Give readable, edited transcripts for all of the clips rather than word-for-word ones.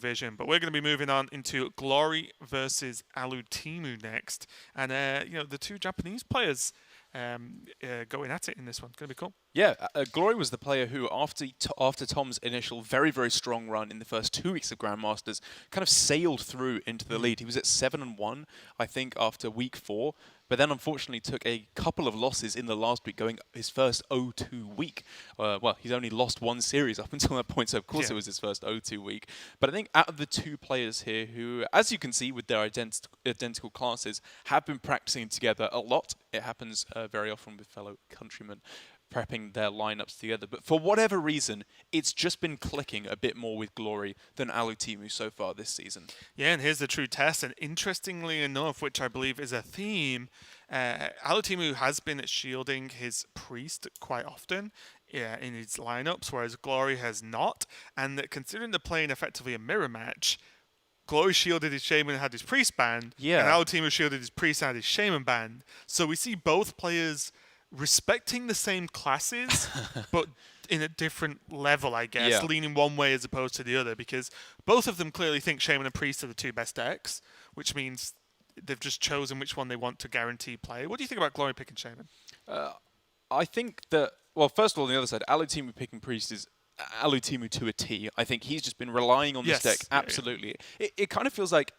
division. But we're going to be moving on into Glory versus Alutemu next. And, the two Japanese players going at it in this one. It's going to be cool. Yeah, Glory was the player who, after Tom's initial very, very strong run in the first 2 weeks of Grandmasters, kind of sailed through into the lead. He was at 7-1, I think, after week 4, but then unfortunately took a couple of losses in the last week, going his first 0-2 week. Well, he's only lost one series up until that point, so of course it was his first 0-2 week. But I think out of the two players here who, as you can see with their identical classes, have been practicing together a lot. It happens very often with fellow countrymen prepping their lineups together. But for whatever reason, it's just been clicking a bit more with Glory than Alutemu so far this season. Yeah, and here's the true test. And interestingly enough, which I believe is a theme, Alutemu has been shielding his priest quite often in his lineups, whereas Glory has not. And considering they're playing effectively a mirror match, Glory shielded his Shaman and had his priest banned, and Alutemu shielded his priest and had his Shaman banned. So we see both players respecting the same classes, but in a different level, I guess, leaning one way as opposed to the other, because both of them clearly think Shaman and Priest are the two best decks, which means they've just chosen which one they want to guarantee play. What do you think about Glory picking Shaman? I think that, well, first of all, on the other side, Alutemu picking Priest is Alutemu to a T. I think he's just been relying on this deck. Absolutely. It kind of feels like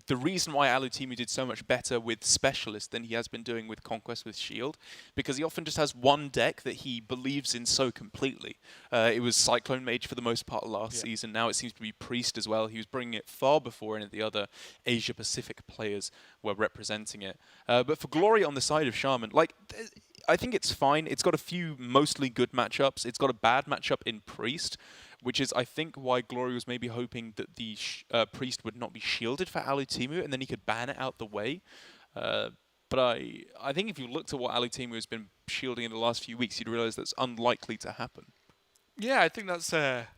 the reason why Alutemu did so much better with Specialist than he has been doing with Conquest with Shield, because he often just has one deck that he believes in so completely. It was Cyclone Mage for the most part last season. Now it seems to be Priest as well. He was bringing it far before any of the other Asia-Pacific players were representing it. But for Glory on the side of Shaman, I think it's fine. It's got a few mostly good matchups. It's got a bad matchup in Priest, which is, I think, why Glory was maybe hoping that the Priest would not be shielded for Alutemu, and then he could ban it out the way. But I think if you looked at what Alutemu has been shielding in the last few weeks, you'd realize that's unlikely to happen. Yeah, I think that's a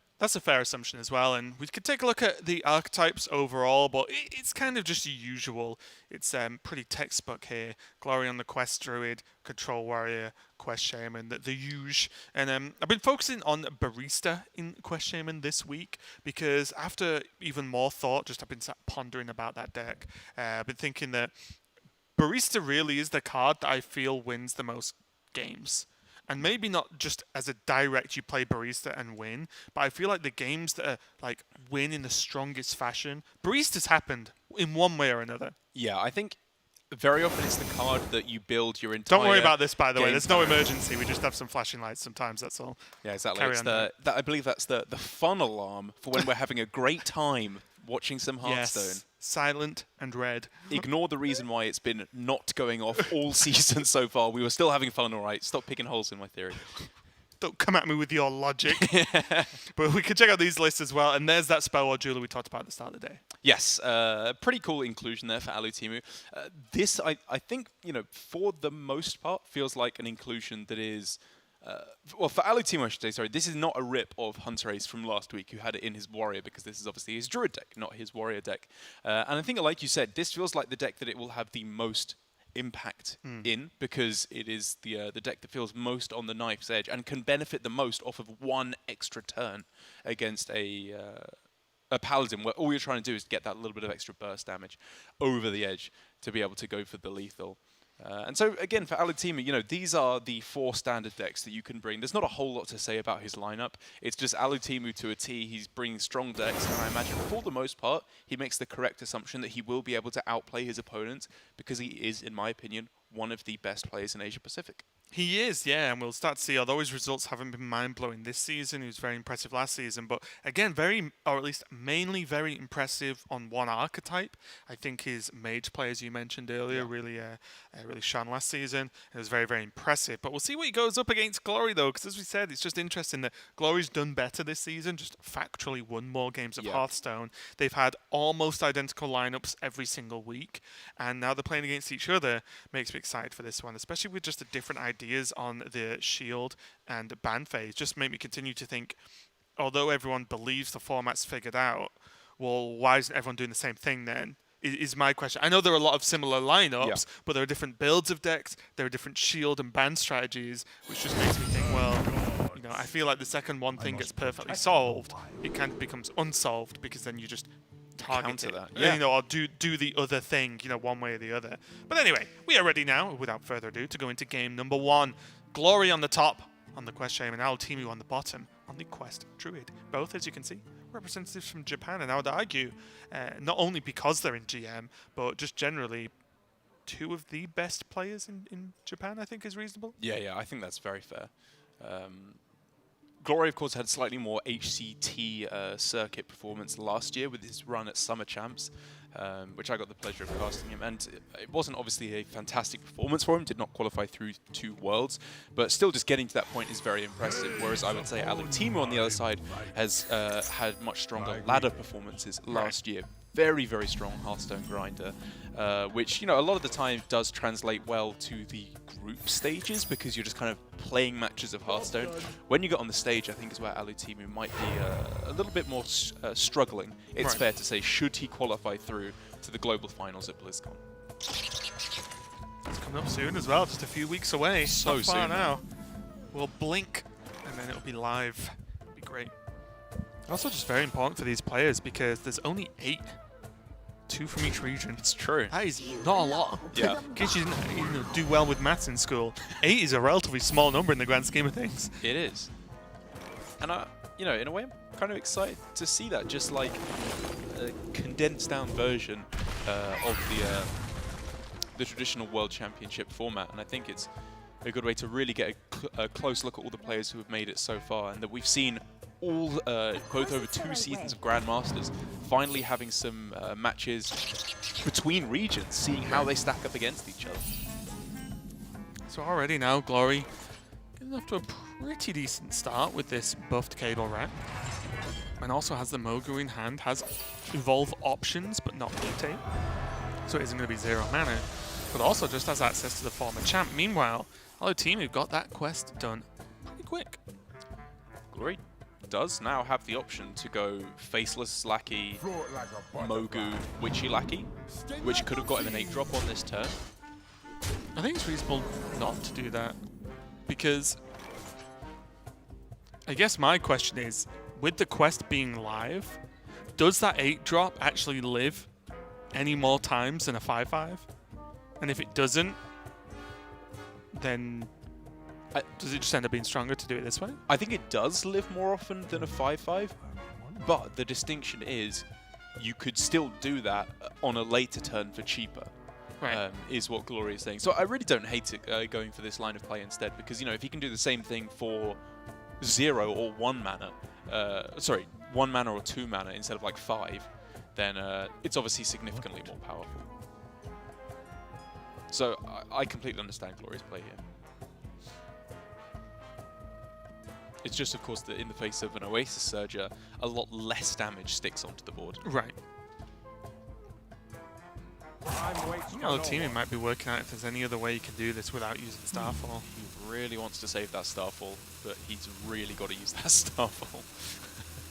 fair assumption as well, and we could take a look at the archetypes overall, but it's kind of just the usual. It's pretty textbook here. Glory on the Quest Druid, Control Warrior, Quest Shaman, the huge. And I've been focusing on Barista in Quest Shaman this week, because after even more thought, I've been pondering about that deck. I've been thinking that Barista really is the card that I feel wins the most games. And maybe not just as a direct you play Barista and win, but I feel like the games that are win in the strongest fashion, Barista's happened in one way or another. Yeah, I think very often it's the card that you build your entire. Don't worry about this, by the way. There's no emergency. We just have some flashing lights sometimes. That's all. Yeah, exactly. I believe that's the fun alarm for when we're having a great time watching some Hearthstone. Yes. Silent and red. Ignore the reason why it's been not going off all season so far. We were still having fun, all right. Stop picking holes in my theory. Don't come at me with your logic. But we can check out these lists as well. And there's that Spell Ward Jeweler we talked about at the start of the day. Yes, pretty cool inclusion there for Alutemu. This, I think, for the most part, feels like an inclusion that is... well, for Alutemu, I should say, sorry, this is not a rip of Hunter Ace from last week, who had it in his Warrior, because this is obviously his Druid deck, not his Warrior deck. And I think, like you said, this feels like the deck that it will have the most impact in, because it is the deck that feels most on the knife's edge and can benefit the most off of one extra turn against a Paladin, where all you're trying to do is get that little bit of extra burst damage over the edge to be able to go for the lethal. And so, again, for Alutemu, these are the 4 standard decks that you can bring. There's not a whole lot to say about his lineup. It's just Alutemu to a T. He's bringing strong decks, and I imagine, for the most part, he makes the correct assumption that he will be able to outplay his opponents, because he is, in my opinion, one of the best players in Asia-Pacific. He is, yeah, and we'll start to see, although his results haven't been mind-blowing this season, he was very impressive last season, but again, or at least mainly very impressive on one archetype. I think his mage play, as you mentioned earlier, really shone last season. It was very, very impressive, but we'll see what he goes up against Glory, though, because as we said, it's just interesting that Glory's done better this season, just factually won more games of Hearthstone. They've had almost identical lineups every single week, and now they're playing against each other. Makes me excited for this one, especially with just a different ideas on the shield and ban phase. Just make me continue to think, although everyone believes the format's figured out, well, why isn't everyone doing the same thing then? Is my question. I know there are a lot of similar lineups, but there are different builds of decks, there are different shield and ban strategies, which just makes me think, well, You know, I feel like the second one thing gets perfectly solved, it kind of becomes unsolved because then you just target Counter it. that, And, you know, or do the other thing, you know, one way or the other. But anyway, we are ready now, without further ado, to go into game number 1. Glory on the top, on the Quest Shaman, and Alutemu on the bottom, on the Quest Druid. Both, as you can see, representatives from Japan, and I would argue, not only because they're in GM, but just generally, 2 of the best players in Japan, I think is reasonable. Yeah, I think that's very fair. Glory, of course, had slightly more HCT circuit performance last year with his run at Summer Champs, which I got the pleasure of casting him. And it wasn't obviously a fantastic performance for him, did not qualify through 2 Worlds, but still just getting to that point is very impressive. Whereas I would say Alutemu on the other side has had much stronger ladder performances last year. Very, very strong Hearthstone grinder, which, you know, a lot of the time does translate well to the group stages because you're just kind of playing matches of Hearthstone. When you get on the stage, I think is where Alutemu might be a little bit more struggling. It's fair to say, should he qualify through to the global finals at BlizzCon. It's coming up soon as well, just a few weeks away. So Not far soon now. We'll blink, and then it'll be live. It'll be great. Also just very important for these players because there's only 8. 2 from each region. It's true. That is not a lot. Yeah. In case you didn't do well with maths in school, 8 is a relatively small number in the grand scheme of things. It is. And you know, in a way, I'm kind of excited to see that, just like a condensed down version of the traditional World Championship format. And I think it's a good way to really get a close look at all the players who have made it so far, and that we've seen all both over 2 seasons of Grandmasters, finally having some matches between regions, seeing how they stack up against each other. So already now, Glory getting off to a pretty decent start with this buffed cable rack. And also has the Mogu in hand, has evolve options, but not mutate. So it isn't going to be 0 mana. But also just has access to the former champ. Meanwhile, Alutemu got that quest done pretty quick. Glory does now have the option to go Faceless Lackey, Mogu, Witchy Lackey, which could have got him an 8-drop on this turn. I think it's reasonable not to do that, because I guess my question is, with the quest being live, does that 8-drop actually live any more times than a 5/5? And if it doesn't, then does it just end up being stronger to do it this way? I think it does live more often than a 5/5, but the distinction is you could still do that on a later turn for cheaper, is what Glory is saying. So I really don't hate it going for this line of play instead, because, you know, if he can do the same thing for 0 or 1 mana, 1 mana or 2 mana instead of like 5, then it's obviously significantly more powerful. So I completely understand Glory's play here. It's just, of course, that in the face of an Oasis Surger, a lot less damage sticks onto the board. Right. Alutemu might be working out if there's any other way you can do this without using Starfall. He really wants to save that Starfall, but he's really got to use that Starfall.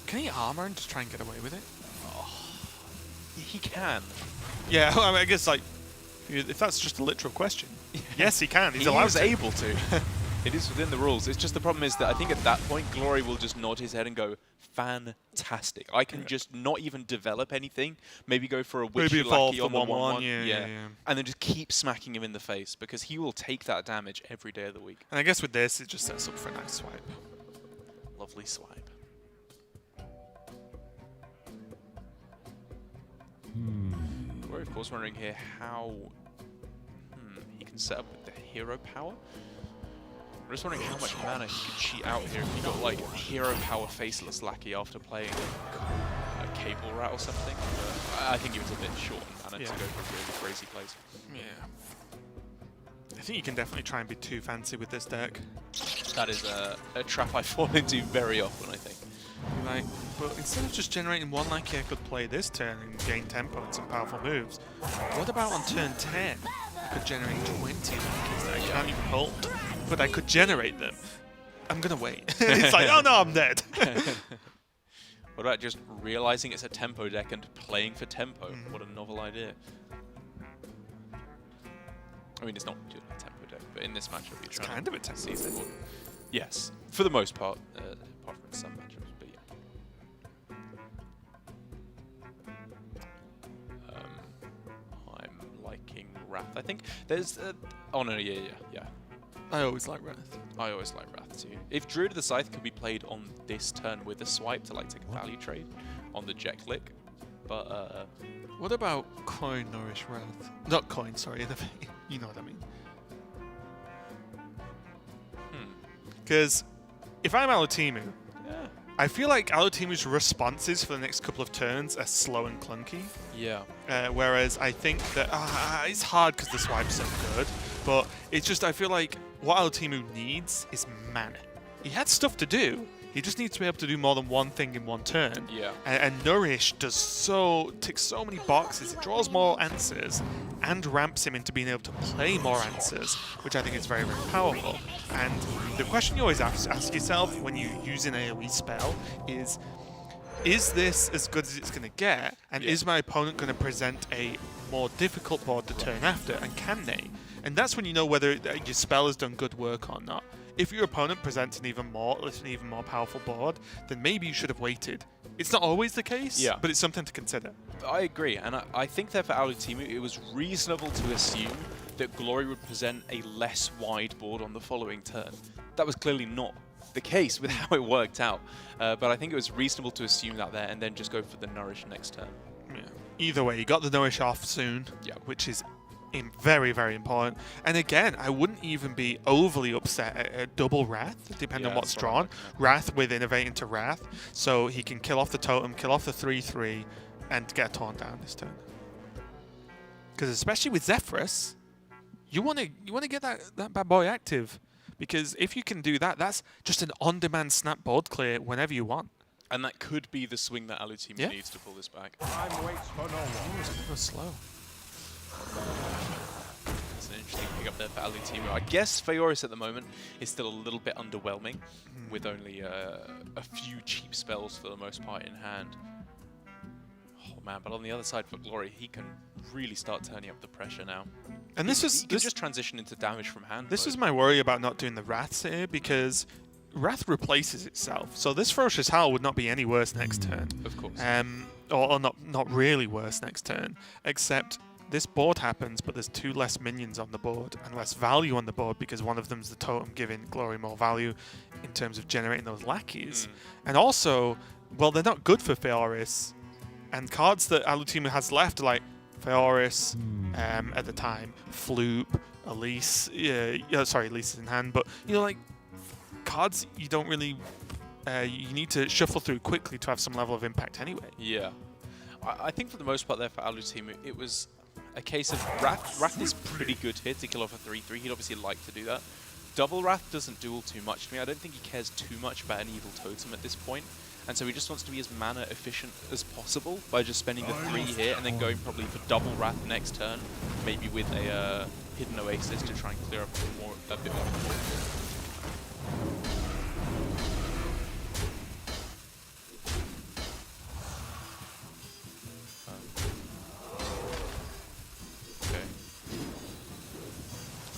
Can he armor and just try and get away with it? Oh, he can. Yeah, I mean, I guess, like, if that's just a literal question, yes, he can. He's allowed to. Able to. It is within the rules. It's just the problem is that I think at that point, Glory will just nod his head and go, fantastic. I can just not even develop anything. Maybe go for a Witchy Lackey on the 1/1. Yeah. And then just keep smacking him in the face, because he will take that damage every day of the week. And I guess with this, it just sets up for a nice swipe. Lovely swipe. We're, of course, wondering here how he can set up with the hero power. I'm just wondering how much mana he could cheat out here if he got like hero power Faceless Lackey after playing a cable rat or something. I think he was a bit short on mana to go for really crazy plays. Yeah. I think you can definitely try and be too fancy with this deck. That is a trap I fall into very often, I think. Like, but instead of just generating 1 Lackey, I could play this turn and gain tempo and some powerful moves. What about on turn 10? I could generate 20 Lackeys that I can't even hold, but I could generate them. I'm gonna wait. It's like, oh no, I'm dead. What about just realizing it's a tempo deck and playing for tempo? What a novel idea. I mean, it's not just a tempo deck, but in this matchup, you're trying kind of a tempo deck. Yes, for the most part, apart from some matchups, but yeah. I'm liking Wrath. I think there's... oh no, yeah. I always like Wrath. I always like Wrath too. If Druid of the Scythe could be played on this turn with a swipe to like take a value trade on the jet click, but What about Coin Nourish Wrath? Not Coin, sorry, you know what I mean. Because if I'm Alutemu, yeah. I feel like Alutemu's responses for the next couple of turns are slow and clunky. Yeah. Whereas I think that it's hard because the swipe's so good, but it's just I feel like what Alutemu needs is mana. He had stuff to do. He just needs to be able to do more than one thing in one turn. Yeah. And Nourish ticks so many boxes. It draws more answers and ramps him into being able to play more answers, which I think is very, very powerful. And the question you always ask yourself when you use an AoE spell is this as good as it's going to get? And is my opponent going to present a more difficult board to turn after? And can they? And that's when you know whether your spell has done good work or not. If your opponent presents an even more powerful board, then maybe you should have waited. It's not always the case, but it's something to consider. I agree, and I think that for Alutemu, it was reasonable to assume that Glory would present a less wide board on the following turn. That was clearly not the case with how it worked out, but I think it was reasonable to assume that there and then just go for the Nourish next turn. Yeah. Either way, you got the Nourish off soon, which is very, very important. And again, I wouldn't even be overly upset at a double Wrath, depending on what's drawn. Wrath with Innovate into Wrath, so he can kill off the totem, kill off the 3/3, and get torn down this turn. Because especially with Zephyrus, you want to get that bad boy active. Because if you can do that, that's just an on-demand snap board clear whenever you want. And that could be the swing that Alutemu needs to pull this back. Time waits for no one. It's kind of slow. It's an interesting pick up there for Alutemu. I guess Feoris at the moment is still a little bit underwhelming, with only a few cheap spells for the most part in hand. Oh man, but on the other side for Glory, he can really start turning up the pressure now. And he can just transition into damage from hand. This is my worry about not doing the Wraths here, because Wrath replaces itself. So this Ferocious Howl would not be any worse next turn. Of course. Or not really worse next turn, except this board happens, but there's 2 less minions on the board and less value on the board because one of them's the totem giving Glory more value in terms of generating those lackeys. And also, well, they're not good for Feoris. And cards that Alutemu has left are like Feoris at the time, Floop, Elise. Sorry, Elise is in hand, but like cards you don't really. You need to shuffle through quickly to have some level of impact anyway. Yeah. I think for the most part there for Alutemu, it was a case of Wrath is pretty good here to kill off a 3/3. He'd obviously like to do that. Double Wrath doesn't do all too much to me. I don't think he cares too much about an evil totem at this point. And so he just wants to be as mana efficient as possible by just spending the 3 here and then going probably for double Wrath next turn, maybe with a hidden Oasis to try and clear up a bit more.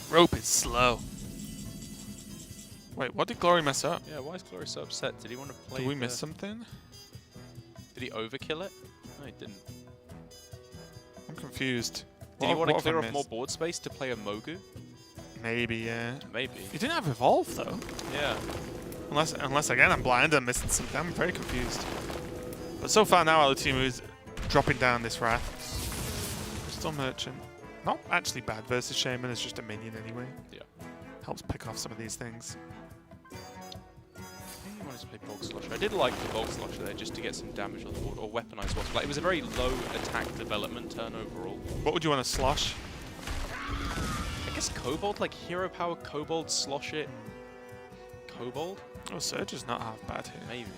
Rope is slow. Wait, what did Glory mess up? Yeah, why is Glory so upset? Did he want to play? Did we miss something? Did he overkill it? No, he didn't. I'm confused. Did he want to clear off more board space to play a Mogu? Maybe, yeah. Maybe. He didn't have Evolve, though. Yeah. Unless again, I'm blind and missing something. I'm very confused. But so far now, Alutemu is dropping down this Wrath. Crystal Merchant. Not actually bad versus Shaman, it's just a minion anyway. Yeah. Helps pick off some of these things. I think he wanted to play Bulk Slosher. I did like the Bulk Slosher there just to get some damage on the board, or weaponize what's like. It was a very low attack development turn overall. What would you want to slosh? I guess Kobold, like Hero Power Kobold, slosh it. Kobold? Oh, Surge is not half bad here. Maybe.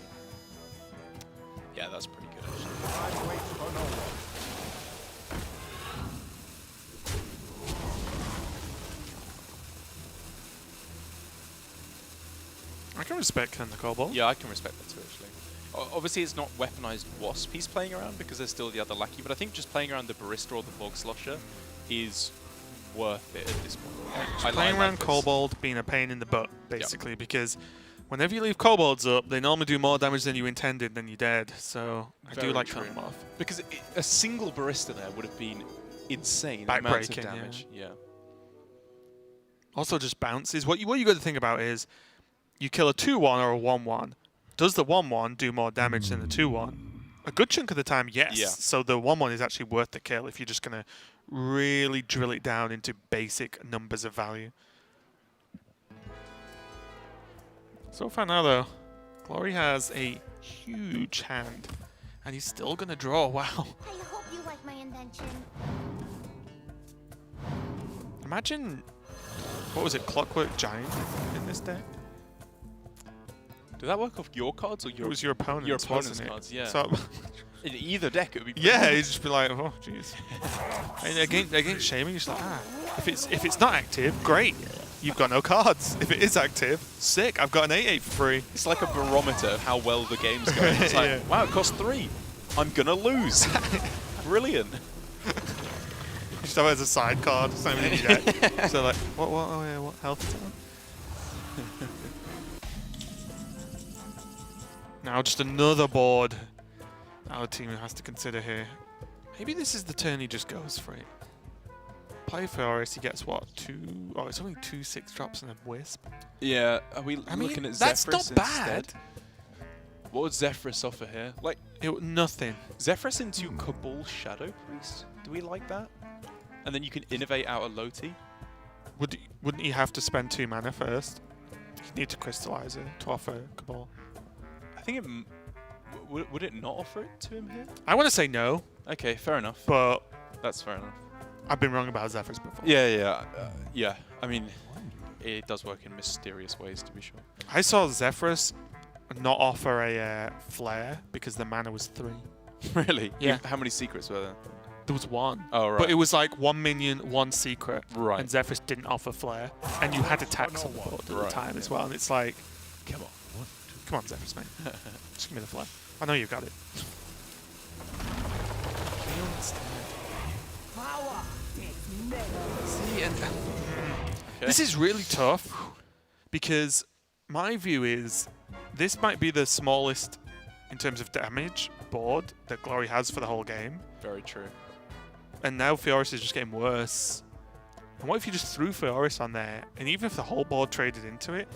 Yeah, that's pretty good actually. Time waits for no one. I can respect killing the Kobold. Yeah, I can respect that too, actually. Obviously, it's not weaponized Wasp he's playing around because there's still the other lackey, but I think just playing around the Barista or the Bog Slosher is worth it at this point. Playing around this. Kobold being a pain in the butt, basically, because whenever you leave Kobolds up, they normally do more damage than you intended, then you're dead. So I do Very like true. cutting them off. Because a single Barista there would have been insane amounts of Backbreaking, damage. Yeah. Also, just bounces. What you got to think about is you kill a 2-1 or a 1-1. Does the 1-1 do more damage than the 2-1? A good chunk of the time, yes. Yeah. So the 1-1 is actually worth the kill if you're just going to really drill it down into basic numbers of value. So far now, though, Glory has a huge hand, and he's still going to draw. Wow. I hope you like my invention. Imagine, what was it, Clockwork Giant in this deck? Did that work off your cards or your? It was your opponent's, your opponent's wasn't it? cards, yeah. So, In either deck, it would be. yeah, he'd just be like, oh, jeez. And against Shaman, you're just like, if it's not active, great. You've got no cards. If it is active, sick. I've got an 8/8 for free. It's like a barometer of how well the game's going. It's like, Yeah. wow, it costs 3. I'm gonna lose. Brilliant. You just have it as a side card, same in your deck. So like, oh yeah, what health is it on? Now just another board our team has to consider here. Maybe this is the turn he just goes for it. Play Fioris, he gets what, 2? Oh, it's only 2 6-drops and a Wisp. Yeah. Are we I mean, looking at that's Zephyrus not bad. instead? What would Zephyrus offer here? Like Nothing. Zephyrus into Cabal Shadow Priest. Do we like that? And then you can innovate out a Loti. Wouldn't you have to spend 2 mana first? You need to crystallize it to offer Cabal. I think it would it not offer it to him here? I want to say no, Okay, fair enough. but That's fair enough. I've been wrong about Zephyrus before. Yeah. I mean, it does work in mysterious ways, to be sure. I saw Zephyrus not offer a flare because the mana was 3. Really? Yeah. How many secrets were there? There was 1. Oh, right. But it was like 1 minion, 1 secret. Right. And Zephyrus didn't offer flare. And you had attacks on the board at the Right, time as yeah. well. And it's like, Come on. come on, Zephyrus, mate. Just give me the flare. I know you've got it. See, and this is really tough because my view is this might be the smallest in terms of damage board that Glory has for the whole game. Very true. And now Fioris is just getting worse. And what if you just threw Fioris on there, and even if the whole board traded into it,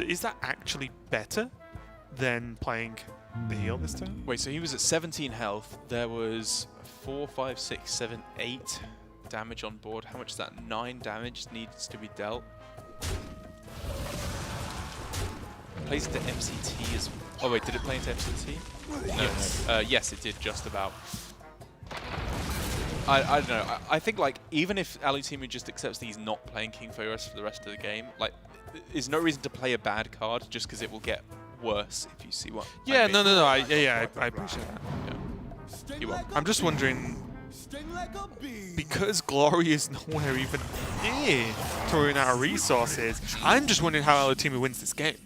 is that actually better than playing the heal this turn? Wait, so he was at 17 health. There was 4, 5, 6, 7, 8 damage on board. How much is that? 9 damage needs to be dealt. Plays into MCT as well. Oh wait, did it play into MCT? Yes. No. Yes, it did just about. I don't know. I think like even if Alutemu just accepts that he's not playing King Fioris for the rest of the game, like there's no reason to play a bad card just because it will get worse if you see what. Yeah, I mean. no. I appreciate that. Yeah. You won't. I'm just wondering, because Glory is nowhere even near throwing out resources, I'm just wondering how Alutemu wins this game.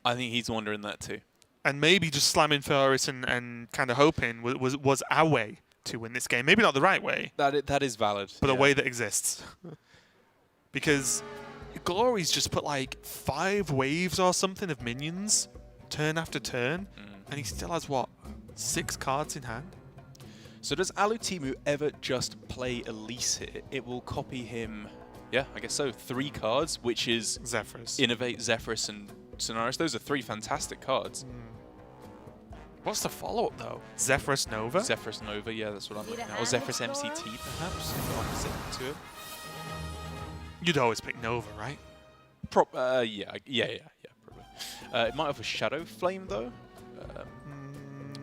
I think he's wondering that too. And maybe just slamming Fioris and kind of hoping was our way to win this game. Maybe not the right way, That is valid. but a yeah. way that exists. Because Glory's just put like 5 waves or something of minions, turn after turn, and he still has, what, 6 cards in hand? So does Alutemu ever just play Elise here? It will copy him, yeah, I guess so, 3 cards, which is Zephyrus. Innovate, Zephyrus, and Sonaris. Those are 3 fantastic cards. What's the follow-up, though? Zephyrus Nova? Zephyrus Nova, yeah, that's what I'm Need looking a at. Or hand Zephyrus explorer? MCT, perhaps, opposite to it. You'd always pick Nova, right? Yeah, probably. It might have a Shadow Flame, though.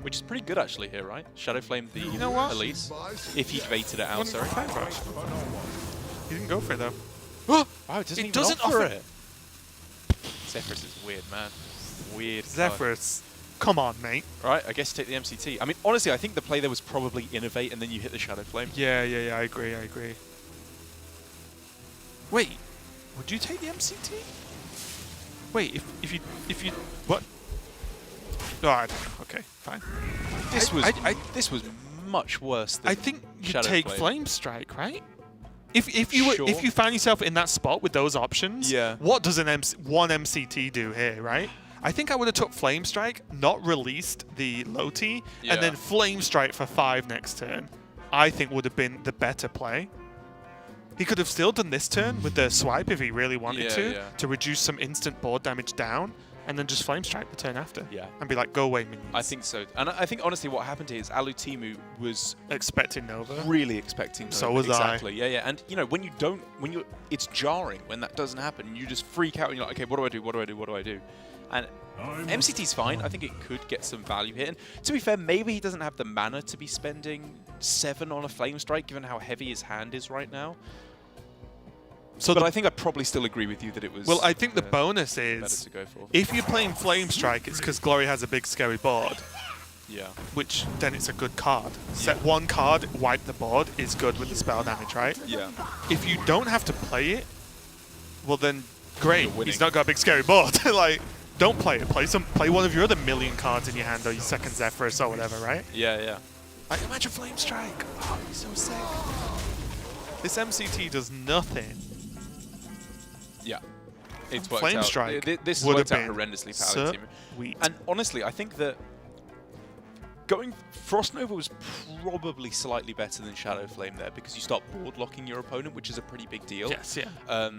Which is pretty good, actually, here, right? Shadow Flame the know what? Elise. If he baited it out, Wouldn't sorry. complain about it. He didn't go for it, though. Wow, it doesn't It even doesn't offer offer- it. Zephyrus is weird, man. Weird. card. Zephyrus. Come on, mate. Right, I guess take the MCT. I mean, honestly, I think the play there was probably Innovate and then you hit the Shadow Flame. Yeah, I agree. Wait, would you take the MCT? Wait, if you what? Oh, I don't know. Okay, fine. This was much worse than I think you Shadow take Flame. Flame Strike, right? if you find yourself in that spot with those options, Yeah. what does one MCT do here, right? I think I would have took Flame Strike, not released the low T, Yeah. and then Flame Strike for 5 next turn. I think would have been the better play. He could have still done this turn with the swipe if he really wanted to reduce some instant board damage down, and then just Flame Strike the turn after. Yeah. And be like, go away, minions. I think so. And I think, honestly, what happened here is Alutemu was Expecting Nova. really expecting So Nova. was I. Exactly. Yeah, yeah. And, you know, it's jarring when that doesn't happen. You just freak out and you're like, okay, what do I do? What do I do? What do I do? And MCT's fine. I think it could get some value here. And to be fair, maybe he doesn't have the mana to be spending 7 on a Flame Strike, given how heavy his hand is right now. So But I think I'd probably still agree with you that it was... well, I think the bonus better is, to go for. if you're playing Flame Strike, it's because Glory has a big scary board, Yeah. which then it's a good card. Set one card, wipe the board is good with the spell damage, right? Yeah. If you don't have to play it, well then, great. You're winning. He's not got a big scary board. Like, don't play it. Play one of your other million cards in your hand, or your second Zephyrus or whatever, right? Yeah, yeah. Like, imagine Flame Strike. Oh, he's so sick. This MCT does nothing. Yeah. It's worked Flame out. Strike This has would worked have out been horrendously for Alutemu. sweet. And honestly, I think that Frost Nova was probably slightly better than Shadow Flame there, because you start board locking your opponent, which is a pretty big deal. Yes, yeah.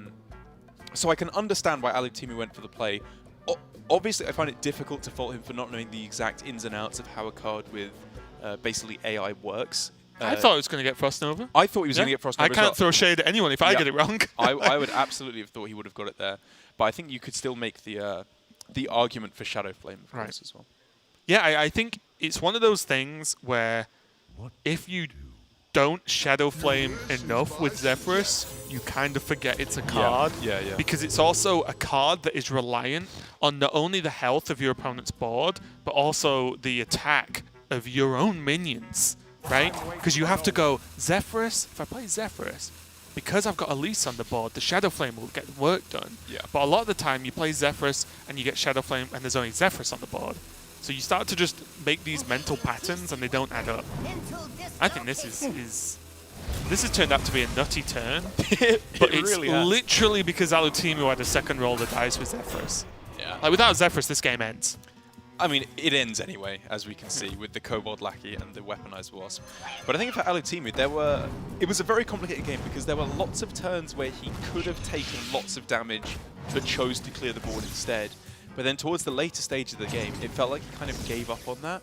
So I can understand why Alutemu went for the play. Obviously, I find it difficult to fault him for not knowing the exact ins and outs of how a card with basically AI works. I thought it was going to get Frost Nova. I thought he was going to get Frost Nova. I can't throw shade at anyone if I get it wrong. I would absolutely have thought he would have got it there, but I think you could still make the argument for Shadow Flame, of course, as well. Yeah, I think it's one of those things where if you don't Shadow Flame enough with Zephyrus, you kind of forget it's a card. Yeah, yeah. Because it's also a card that is reliant on not only the health of your opponent's board, but also the attack of your own minions, right? Because you have to go, Zephyrus, if I play Zephyrus, because I've got Elise on the board, the Shadow Flame will get work done. Yeah. But a lot of the time, you play Zephyrus and you get Shadow Flame and there's only Zephyrus on the board. So you start to just make these mental patterns and they don't add up. I think this has turned out to be a nutty turn, but it's really has. literally because Alutemu had a second roll of the dice with Zephyrus. Yeah. Like, without Zephyrus, this game ends. I mean, it ends anyway, as we can see, with the Kobold Lackey and the Weaponized Wasp. But I think for Alutemu, it was a very complicated game, because there were lots of turns where he could have taken lots of damage, but chose to clear the board instead. But then towards the later stage of the game, it felt like he kind of gave up on that.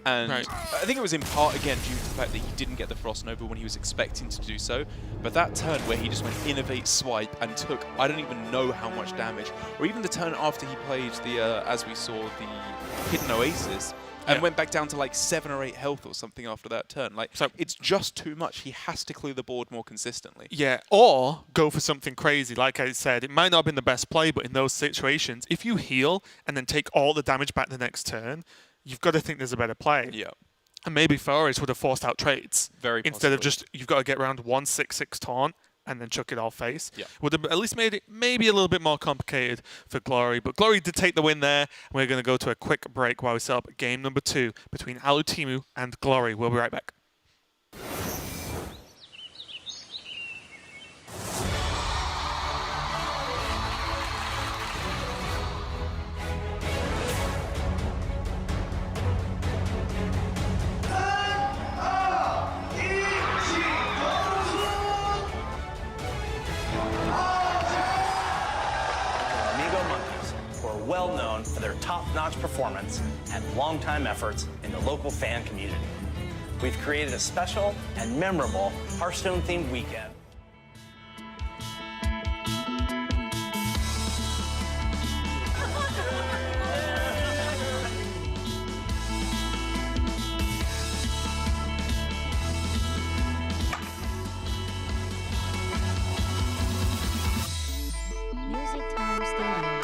And Right. I think it was in part, again, due to the fact that he didn't get the Frost Nova when he was expecting to do so. But that turn where he just went Innovate, Swipe, and took, I don't even know how much damage, or even the turn after he played the, as we saw, the Hidden Oasis, and went back down to like 7 or 8 health or something after that turn. Like, So- it's just too much. He has to clear the board more consistently. Yeah, or go for something crazy. Like I said, it might not have been the best play, but in those situations, if you heal and then take all the damage back the next turn, you've got to think there's a better play. Yeah. And maybe Forest would have forced out trades. Very Instead of possibly. just, you've got to get around 1/6/6 taunt and then chuck it all face. Yeah. Would have at least made it maybe a little bit more complicated for Glory. But Glory did take the win there. And we're going to go to a quick break while we set up game number 2 between Alutemu and Glory. We'll be right back. Amigo Monkeys, who are well known for their top-notch performance and long-time efforts in the local fan community. We've created a special and memorable Hearthstone-themed weekend. Music Time Stadium.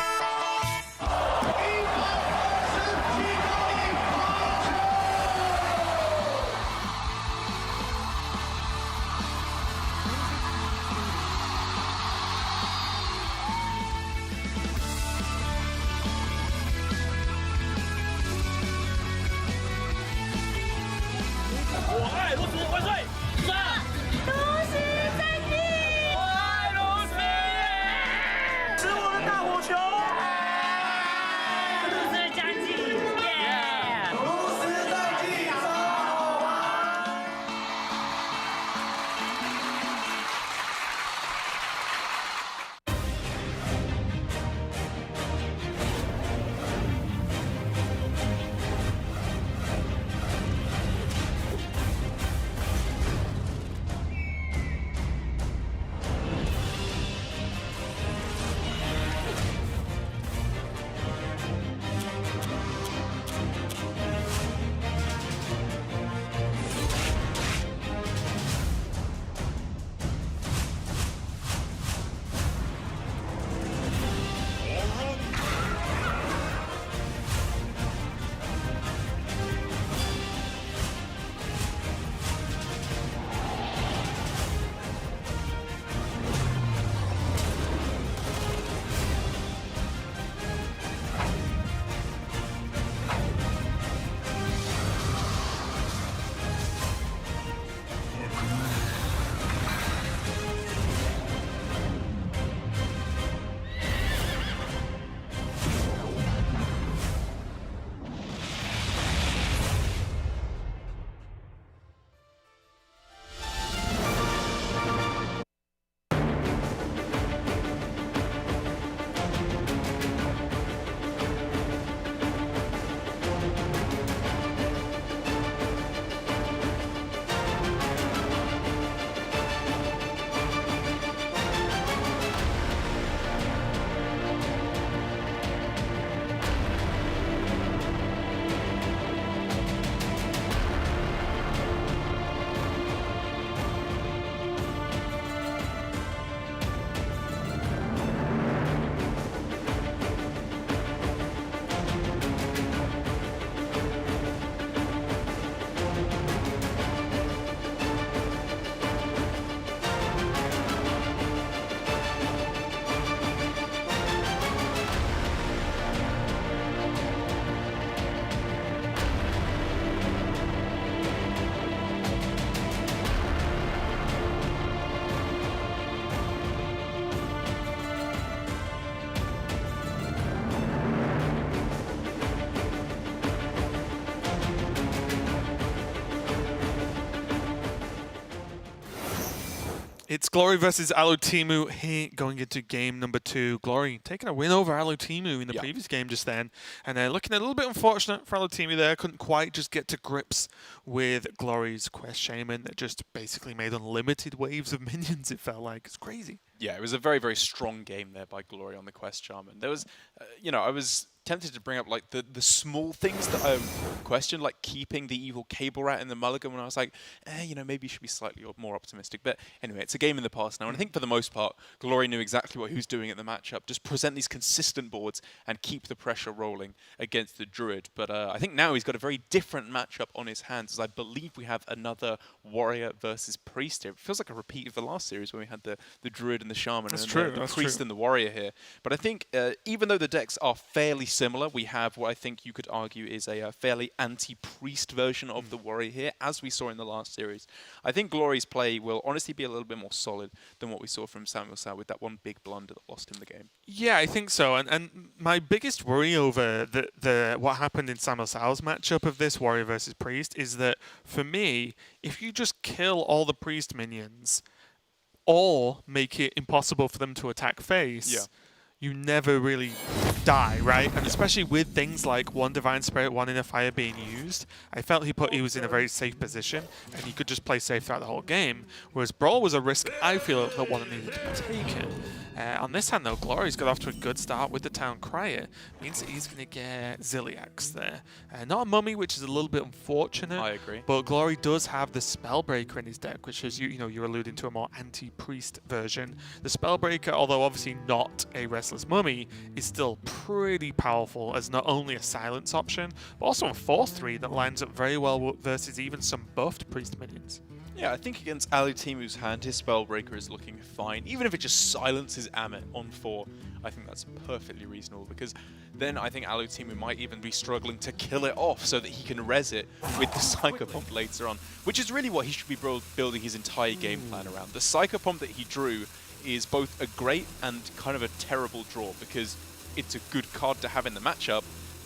It's Glory versus Alutemu here going into game number 2. Glory taking a win over Alutemu in the previous game just then. And looking a little bit unfortunate for Alutemu there. Couldn't quite just get to grips with Glory's Quest Shaman that just basically made unlimited waves of minions, it felt like. It's crazy. Yeah, it was a very, very strong game there by Glory on the Quest Shaman. There was, I was tempted to bring up like the small things that I questioned, like keeping the evil cable rat in the mulligan when I was like, maybe you should be slightly more optimistic. But anyway, it's a game in the past now, and I think for the most part, Glory knew exactly what he was doing at the matchup. Just present these consistent boards and keep the pressure rolling against the Druid. But I think now he's got a very different matchup on his hands, as I believe we have another Warrior versus Priest here. It feels like a repeat of the last series when we had the Druid and the Shaman, That's and true, the that's Priest true. and the Warrior here. But I think even though the decks are fairly similar, we have what I think you could argue is a fairly anti-Priest version of the Warrior here, as we saw in the last series. I think Glory's play will honestly be a little bit more solid than what we saw from Samuel Sao with that one big blunder that lost him the game. Yeah, I think so. And my biggest worry over what happened in Samuel Sao's matchup of this Warrior versus Priest is that, for me, if you just kill all the Priest minions or make it impossible for them to attack face, you never really die, right? And especially with things like one Divine Spirit, one Inner Fire being used, I felt he was in a very safe position and he could just play safe throughout the whole game. Whereas Brawl was a risk I feel that wasn't needed to be taken. On this hand, though, Glory's got off to a good start with the Town Crier. Means that he's going to get Ziliax there. Not a Mummy, which is a little bit unfortunate. I agree. But Glory does have the Spellbreaker in his deck, which is, you're alluding to a more anti-priest version. The Spellbreaker, although obviously not a Restless Mummy, is still pretty powerful as not only a silence option, but also a 4/3 that lines up very well versus even some buffed priest minions. Yeah, I think against Alutemu's hand, his Spellbreaker is looking fine. Even if it just silences Amit on 4, I think that's perfectly reasonable, because then I think Alutemu might even be struggling to kill it off so that he can res it with the Psychopomp later on, which is really what he should be building his entire game plan around. The Psychopomp that he drew is both a great and kind of a terrible draw, because it's a good card to have in the matchup,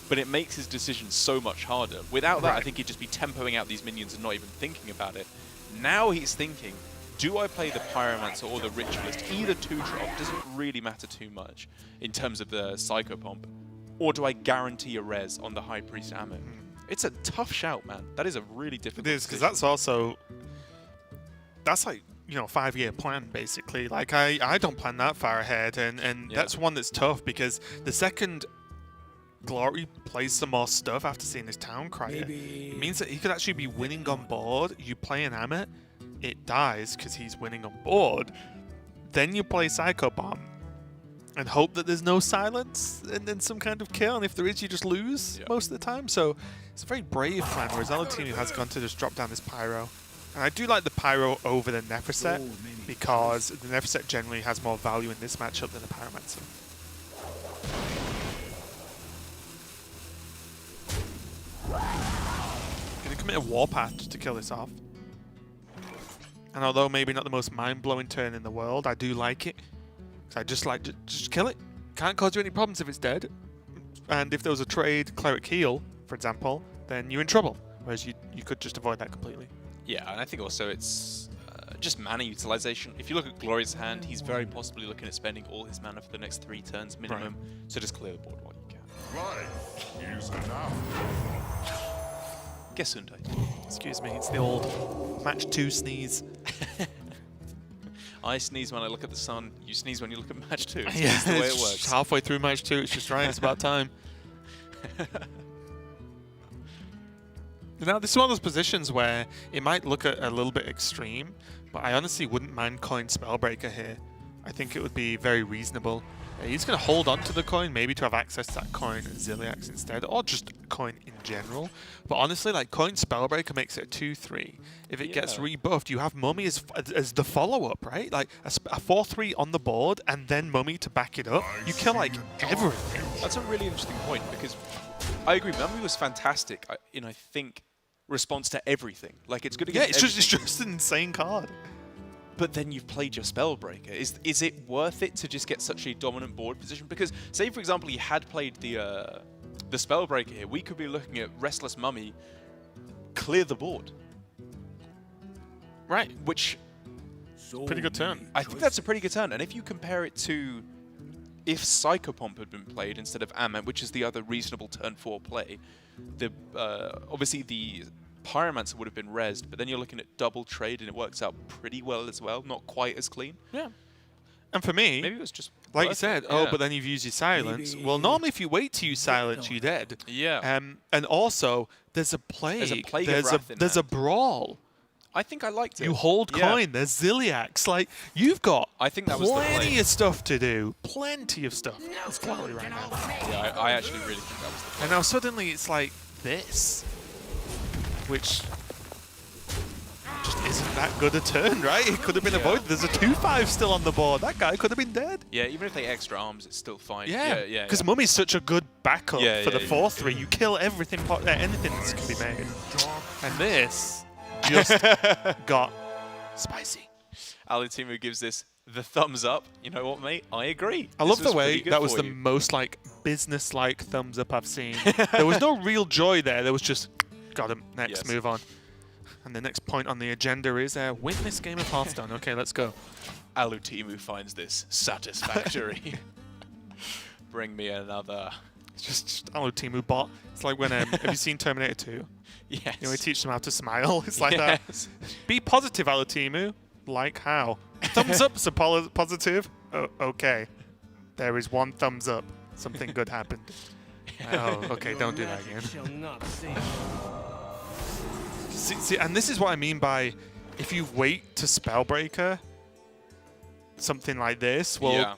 but it makes his decisions so much harder. Without that, I think he'd just be tempoing out these minions and not even thinking about it. Now he's thinking, do I play the Pyromancer or the Ritualist? Either 2-drop doesn't really matter too much in terms of the Psychopomp. Or do I guarantee a res on the High Priest Amit? It's a tough shout, man. That is a really difficult It is, because decision. that's like, 5-year plan, basically. Like, I don't plan that far ahead, and that's one that's tough, because the second Glory plays some more stuff after seeing his Town Crier, it means that he could actually be winning on board. You play an Amit, it dies because he's winning on board. Then you play Psychobomb and hope that there's no silence and then some kind of kill, and if there is, you just lose most of the time. So it's a very brave plan, whereas Alutemu has gone to just drop down this Pyro. And I do like the Pyro over the Neferset, because the Neferset generally has more value in this matchup than the Pyromancer. Gonna commit a Warpath to kill this off. And although maybe not the most mind-blowing turn in the world, I do like it. I just like, just kill it. Can't cause you any problems if it's dead. And if there was a trade Cleric Heal, for example, then you're in trouble. Whereas you could just avoid that completely. Yeah, and I think also it's just mana utilization. If you look at Glory's hand, he's very possibly looking at spending all his mana for the next 3 turns minimum. Right. So just clear the board while you can. Right. Use enough. Gesundheit. Excuse me, it's the old match 2 sneeze. I sneeze when I look at the sun. You sneeze when you look at match 2. It's Yeah, just the way it's it works. halfway through match 2. It's just right. It's about time. Now, this is one of those positions where it might look a little bit extreme, but I honestly wouldn't mind coin Spellbreaker here. I think it would be very reasonable. He's going to hold on to the coin, maybe to have access to that coin Ziliax instead, or just coin in general. But honestly, like, coin Spellbreaker makes it a 2/3. If it gets rebuffed, you have Mummy as the follow-up, right? Like, a 4/3 on the board, and then Mummy to back it up. You kill, like, everything. That's a really interesting point, because I agree, Mummy was fantastic in, I think, response to everything. Like, it's good against everything. It's just an insane card. But then you've played your Spellbreaker. Is it worth it to just get such a dominant board position? Because, say, for example, you had played the Spellbreaker here, we could be looking at Restless Mummy clear the board. Right. Which Pretty good turn. I think that's a pretty good turn. And if you compare it to if Psychopomp had been played instead of Ament, which is the other reasonable turn 4 play, the obviously the Pyromancer would have been rezzed, but then you're looking at double trade and it works out pretty well as well. Not quite as clean. Yeah. And for me, Maybe it was just like you worth said, it, oh, yeah. but then you've used your silence. Well, normally if you wait to use silence, you're dead. Yeah. And also, there's a plague. There's a Plague of Wrath in there's there. a brawl. I think I liked it. You hold Yeah. coin. There's Ziliacs. Like, you've got I think that was the plenty play. of stuff to do. Plenty of stuff. It's quality right now. Yeah, I actually really think that was the play. And now suddenly it's like this, which just isn't that good a turn, right? It could have been avoided. There's a 2-5 still on the board. That guy could have been dead. Yeah, even if they extra arms, it's still fine. Yeah, yeah. because Mummy's such a good backup Yeah, for yeah, the yeah. 4-3. You kill everything, anything that can be made. And this just got spicy. Alutemu gives this the thumbs up. You know what, mate? I agree. I This love the was way pretty good that was for the you. most like business-like thumbs up I've seen. There was no real joy there. There was just, got him. Next, Yes. move on. And the next point on the agenda is win this game of Hearthstone. Okay, let's go. Alutemu finds this satisfactory. Bring me another. It's just Alutemu bot. It's like when have you seen Terminator 2? Yes. You know, we teach them how to smile. It's like that. Yes. Be positive, Alutemu. Like how? Thumbs up's a positive. Oh, okay. There is one thumbs up. Something good happened. Oh, okay. Don't do that again. See, and this is what I mean by if you wait to Spellbreaker something like this, well, Yeah.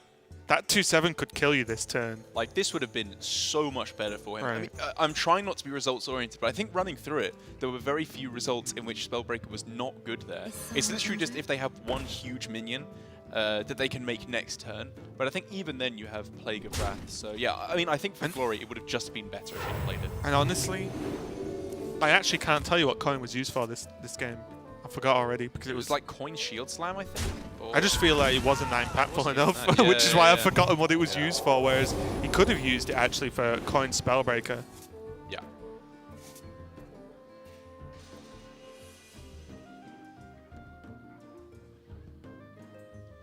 that 2-7 could kill you this turn. Like, this would have been so much better for him. I Right. mean, I'm trying not to be results-oriented, but I think running through it, there were very few results in which Spellbreaker was not good there. It's literally just if they have one huge minion that they can make next turn. But I think even then you have Plague of Wrath. So, yeah, I mean, I think for Glory, it would have just been better if he played it. And honestly, I actually can't tell you what coin was used for this game. I forgot already because It was like Coin Shield Slam, I think? Or I just feel like it wasn't that impactful Wasn't enough, that- which is yeah, why yeah. I've forgotten what it was used for, whereas he could have used it actually for coin Spellbreaker. Yeah.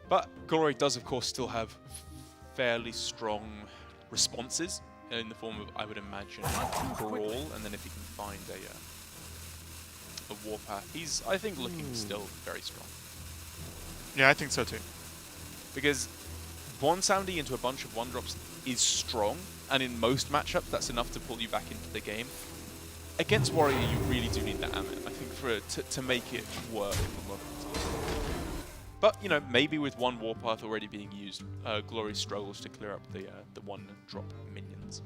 But Glory does, of course, still have fairly strong responses in the form of, I would imagine, Brawl, and then if he can find a Warpath, he's, I think, looking still very strong. Yeah, I think so too. Because one Soundy into a bunch of 1-drops is strong, and in most matchups, that's enough to pull you back into the game. Against Warrior, you really do need that Amit, I think, for to make it work a lot of the time. But, you know, maybe with one Warpath already being used, Glory struggles to clear up the 1-drop minions.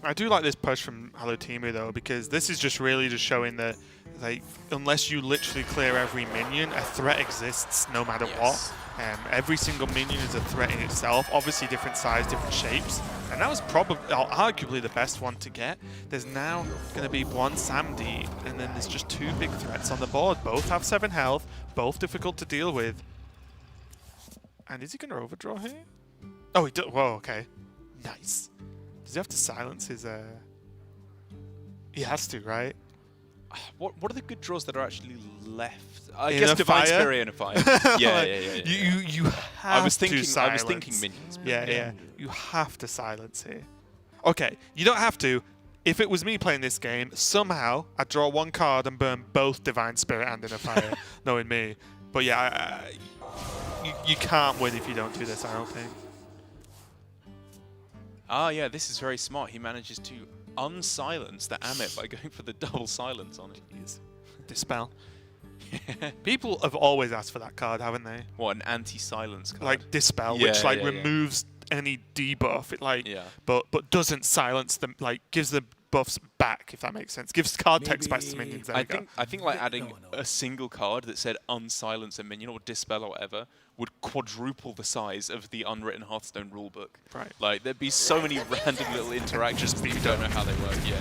I do like this push from Alutemu though, because this is just really just showing that, like, unless you literally clear every minion, a threat exists no matter Yes. what. Every single minion is a threat in itself, obviously different size, different shapes, and that was probably, arguably the best one to get. There's now going to be one Samdi, and then there's just 2 big threats on the board. Both have 7 health, both difficult to deal with. And is he going to overdraw here? Oh, he does. Whoa, okay. Nice. Does he have to silence his... He has to, right? What are the good draws that are actually left? I In guess a Divine fire? Spirit and a Fire. Yeah. You have I was thinking to silence. minions. Yeah. You have to silence here. Okay, you don't have to. If it was me playing this game, somehow I'd draw 1 card and burn both Divine Spirit and Inner Fire, knowing me. But yeah, you can't win if you don't do this, I don't think. Ah, yeah, this is very smart. He manages to unsilence the Amit by going for the double silence on it. Dispel. People have always asked for that card, haven't they? What, an anti-silence card? Like Dispel, Yeah, which like yeah, yeah. removes any debuff. It like, Yeah. but doesn't silence them. Like gives the buffs back, if that makes sense. Gives card text back to minions. There we go. I think like adding a single card that said unsilence a minion or dispel or whatever would quadruple the size of the unwritten Hearthstone rulebook. Right. Like there'd be so many random little interactions that you don't know how they work. Yeah.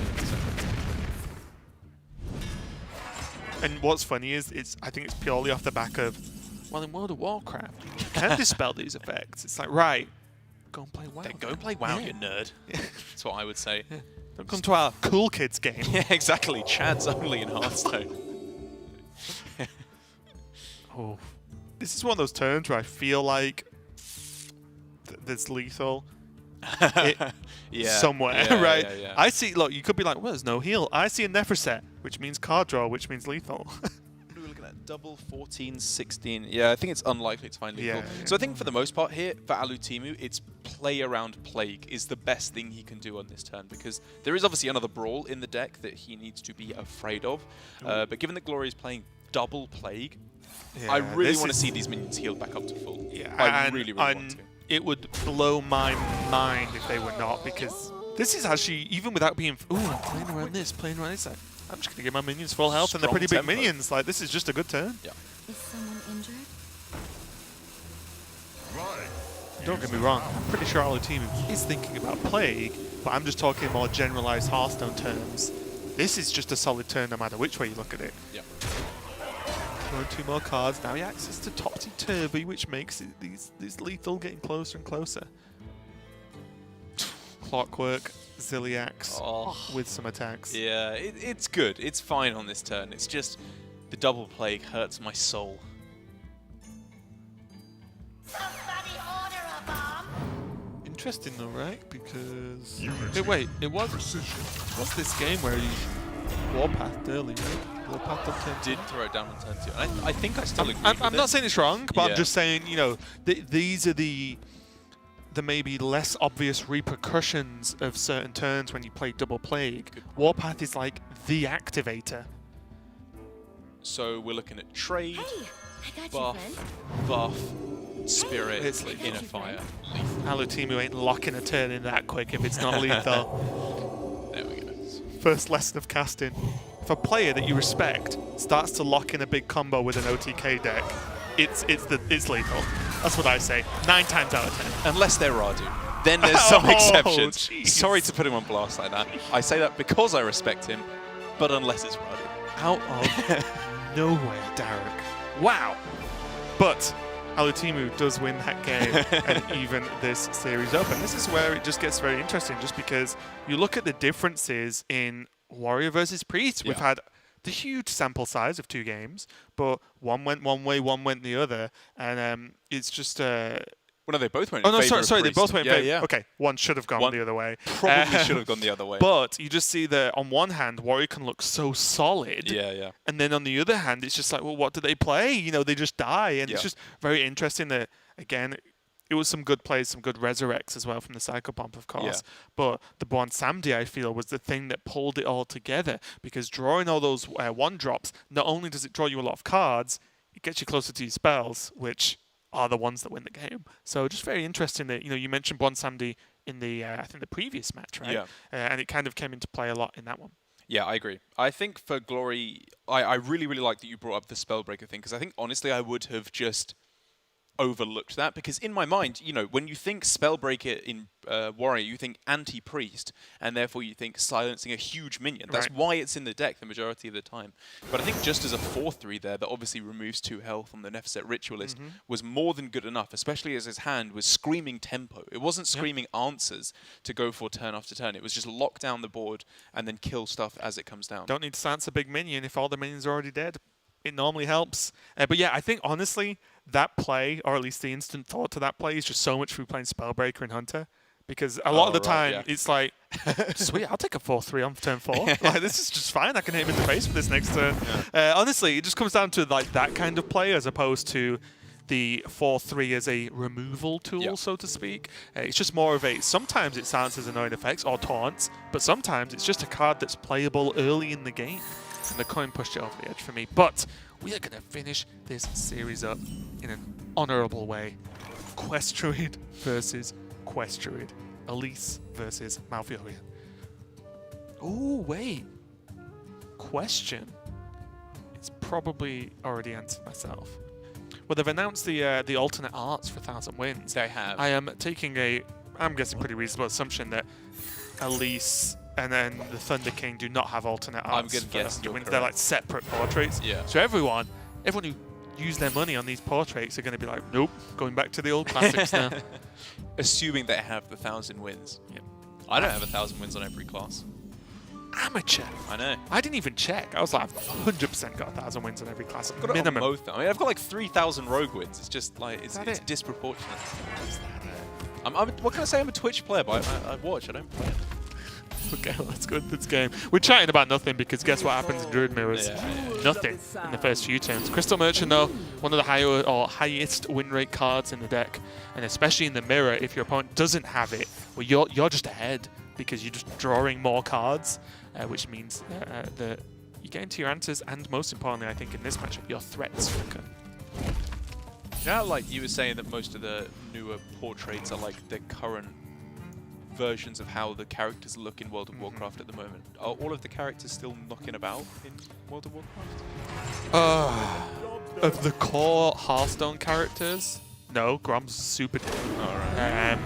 And what's funny is I think it's purely off the back of, well, in World of Warcraft, you can dispel these effects. It's like, right, go and play WoW. Then go play WoW, Yeah. you nerd. That's what I would say. Don't come to our cool kids game. Yeah, exactly. Chad's only in Hearthstone. Oh, this is one of those turns where I feel like there's lethal somewhere, right? Yeah. I see, look, you could be like, well, there's no heal. I see a Neferset, which means card draw, which means lethal. We're looking at double 14, 16. Yeah, I think it's unlikely to find lethal. Yeah. So I think for the most part here, for Alutemu, it's play around Plague is the best thing he can do on this turn, because there is obviously another Brawl in the deck that he needs to be afraid of. But given that Glory is playing double Plague, I really want to see these minions healed back up to full. Yeah, I really want to. It would blow my mind if they were not, because this is actually, even without being, ooh, I'm playing around this, I'm just going to give my minions full health, and they're pretty big minions. Like, this is just a good turn. Yeah. Is someone injured? Don't get me wrong, I'm pretty sure Alutemu is thinking about Plague, but I'm just talking more generalized Hearthstone terms. This is just a solid turn no matter which way you look at it. Yeah. Throwing 2 more cards, now he access to Topsy Turvy, which makes it these lethal getting closer and closer. Clockwork, Ziliax with some attacks. Yeah, it's good. It's fine on this turn. It's just the double Plague hurts my soul. Somebody order a bomb. Interesting though, right? Because Unity. wait, it was Precision. this game where he warpathed early, right? Warpathed up turn two. Did throw it down on turn 2. And I think I still agree I'm with not it. saying it's wrong, but Yeah. I'm just saying, you know, these are the maybe less obvious repercussions of certain turns when you play double Plague. Warpath is like the activator. So we're looking at trade, Hey, I got you, buff, friend. buff, spirit, It's lethal. inner fire, Alutemu ain't locking a turn in that quick if it's not lethal. There we go. First lesson of casting. If a player that you respect starts to lock in a big combo with an OTK deck, it's lethal. That's what I say. 9 times out of 10. Unless they're Radu. Then there's some Oh, exceptions. jeez. Sorry to put him on blast like that. I say that because I respect him, but unless it's Radu. Out of nowhere, Derek. Wow. But Alutemu does win that game and even this series up. And this is where it just gets very interesting, just because you look at the differences in Warrior versus Priest. We've had the huge sample size of 2 games, but one went one way, one went the other, and it's just Well, no, they both went oh in no, favor sorry, of they Priest. both went in favor. Yeah. Okay, one should have gone One the other way. Probably should have gone the other way. But you just see that on one hand, Warrior can look so solid. Yeah. And then on the other hand, it's just like, well, what do they play? You know, they just die. And it's Yeah. just very interesting that, again, it was some good plays, some good resurrects as well from the Psychopomp, of course. Yeah. But the Bon Samdi, I feel, was the thing that pulled it all together, because drawing all those 1-drops, not only does it draw you a lot of cards, it gets you closer to your spells, which are the ones that win the game. So just very interesting that, you know, you mentioned Bon Samdi in the, I think, the previous match, right? Yeah. And it kind of came into play a lot in that one. Yeah, I agree. I think for Glory, I really, really like that you brought up the Spellbreaker thing, because I think, honestly, I would have just overlooked that, because in my mind, you know, when you think Spellbreaker in Warrior, you think anti-priest, and therefore you think silencing a huge minion. That's Right. why it's in the deck the majority of the time. But I think just as a 4/3 there, that obviously removes 2 health on the Neferset Ritualist, was more than good enough, especially as his hand was screaming tempo. It wasn't screaming answers to go for turn after turn. It was just lock down the board and then kill stuff as it comes down. Don't need to silence a big minion if all the minions are already dead. It normally helps. But yeah, I think honestly, that play, or at least the instant thought to that play, is just so much through playing Spellbreaker and Hunter. Because a lot of the time, it's like, sweet, I'll take a 4/3 on turn 4. Like, this is just fine. I can hit him in the face for this next turn. Honestly, it just comes down to like that kind of play as opposed to the 4/3 as a removal tool, so to speak. It's just more of a, sometimes it silences annoying effects or taunts, but sometimes it's just a card that's playable early in the game. And the coin pushed it over the edge for me. But we are going to finish this series up in an honourable way. Quest Druid versus Quest Druid. Elise versus Malfurion. Oh, wait. Question. It's probably already answered myself. Well, they've announced the alternate arts for 1,000 Wins. They have. I am taking a, I'm guessing, pretty reasonable assumption that Elise and then the Thunder King do not have alternate arts. I'm gonna guess you're They're correct. like separate portraits. Yeah. So everyone who used their money on these portraits are going to be like, nope, going back to the old classics now. Assuming they have the 1,000 wins. Yep. I don't have 1,000 wins on every class. amateur. I know. I didn't even check. I was like, I've 100% got 1,000 wins in every class. I've got it on Minimum. both now. I mean, I've got like 3,000 rogue wins. It's just like, it's that it? disproportionate. What can I say? I'm a Twitch player, but I watch, I don't play. Okay, let's go into this game. We're chatting about nothing because guess what happens in Druid Mirrors? Nothing in the first few turns. Crystal Merchant, though, one of the highest win rate cards in the deck, and especially in the mirror, if your opponent doesn't have it, well, you're just ahead because you're just drawing more cards, which means that you get into your answers, and most importantly, I think in this matchup, your threats quicker. Yeah, like you were saying that most of the newer portraits are like the current versions of how the characters look in World of Warcraft at the moment. Are all of the characters still knocking about in World of Warcraft? Of the core Hearthstone characters, no, Grom's super dead. Alright.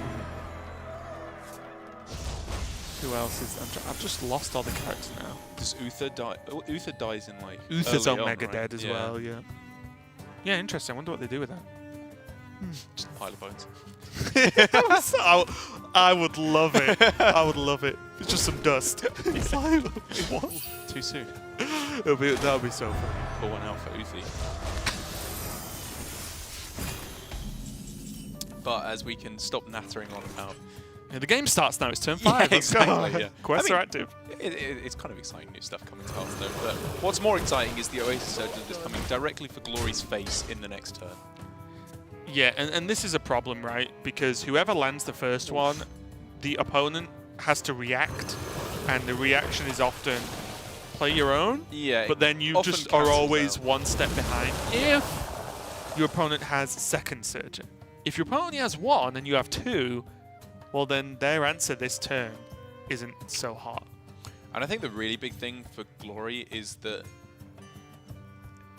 Who else is? I've just lost all the characters now. Does Uther die? Oh, Uther dies in like. Uther's early on on, Mega right? Dead as well, yeah. Yeah, interesting. I wonder what they do with that. Just a pile of bones. I would love it. I would love it. It's just some dust. It's like, what? Too soon. That would be so funny. Pour one out for Uthi. But as we can stop nattering on about. Yeah, the game starts now. It's turn 5. Let's go. exactly, yeah. Quests I mean, are active. It's kind of exciting new stuff coming to Hearthstone. But what's more exciting is the Oasis Surgeon that's coming directly for Glory's face in the next turn. Yeah, and this is a problem, right? Because whoever lands the first one, the opponent has to react, and the reaction is often play your own. Yeah. But then you often just are cancels always out. one step behind if your opponent has second surgeon. If your opponent only has one and you have two, well then their answer this turn isn't so hot. And I think the really big thing for Glory is that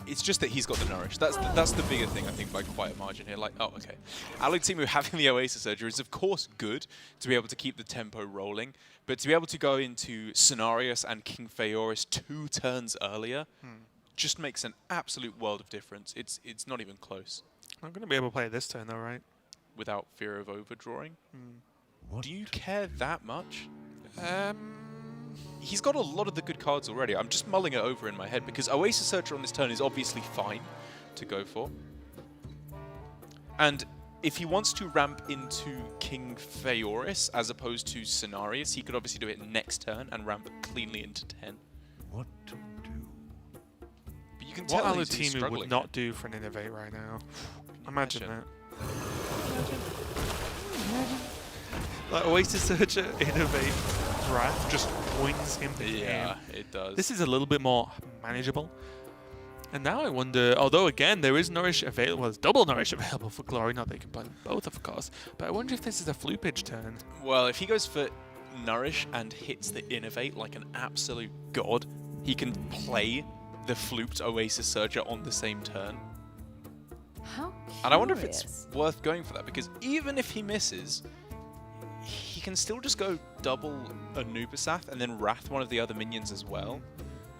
it's just that he's got the Nourish. That's the bigger thing, I think, by quite a margin here. Like, oh, okay. Alutemu having the Oasis Surger is, of course, good to be able to keep the tempo rolling, but to be able to go into Cenarius and King Phaeoris 2 turns earlier just makes an absolute world of difference. It's not even close. I'm going to be able to play it this turn, though, right? Without fear of overdrawing. Do you care that much? He's got a lot of the good cards already. I'm just mulling it over in my head because Oasis Searcher on this turn is obviously fine to go for. And if he wants to ramp into King Phaeoris as opposed to Cenarius, he could obviously do it next turn and ramp cleanly into 10. What to do? But you can What tell he's Alutemu struggling. would not do for an Innovate right now. Imagine that. Like Oasis Searcher, Innovate, Wrath just wins him the Yeah, game. it does. This is a little bit more manageable. And now I wonder, although again there is Nourish available, well, there's double Nourish available for Glory, not that they can play them both of course, but I wonder if this is a floopage turn. Well, if he goes for Nourish and hits the Innovate like an absolute god, he can play the flooped Oasis Surger on the same turn. How And I wonder if curious. it's worth going for that, because even if he misses, he can still just go double Anubisath and then Wrath one of the other minions as well.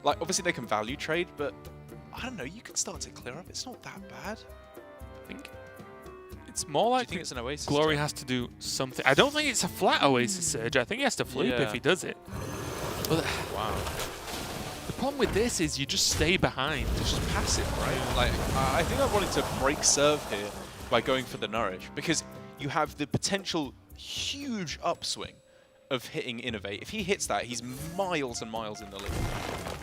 Like, obviously they can value trade, but I don't know, you can start to clear up. It's not that bad, I think. It's more Do you like think it's an Oasis Glory turn? has to do something. I don't think it's a flat Oasis Surge. I think he has to floop Yeah. if he does it. But Wow. the problem with this is you just stay behind. It's just passive, right? Like, I think I wanted to break serve here by going for the Nourish, because you have the potential huge upswing of hitting Innovate. If he hits that, he's miles and miles in the lead.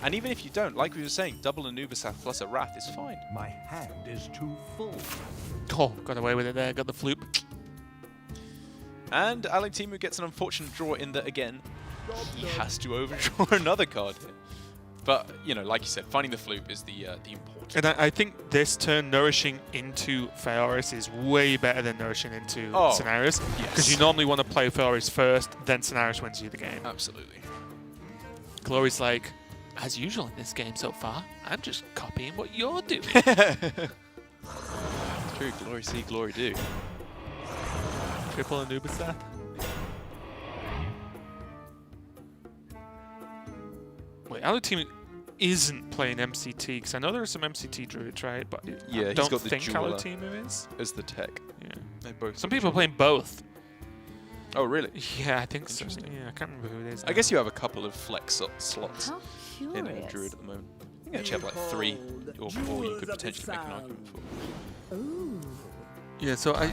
And even if you don't, like we were saying, double Anubisath plus a Wrath is fine. My hand is too full. Oh, got away with it there. Got the floop. And Alutemu gets an unfortunate draw in that, again, he has to overdraw another card here. But, you know, like you said, finding the floop is the important. And I think this turn nourishing into Phaeoris is way better than nourishing into Cenarius. Because yes. you normally want to play Phaeoris first, then Cenarius wins you the game. Absolutely. Glory's like, as usual in this game so far, I'm just copying what you're doing. True, glory see, glory do. Triple Anubisath. Wait, Alutemu isn't playing MCT, because I know there are some MCT Druids, right? But Yeah, I he's don't got the think jeweler. Alutemu is. As the tech. Yeah. They both Some people are playing both. Oh, really? Yeah, I think so. Interesting. Yeah, I can't remember who it is. I guess you have a couple of flex slots How in curious. Druid at the moment. I think you actually have like 3 or 4 you could potentially make an argument for. Ooh. Yeah, so I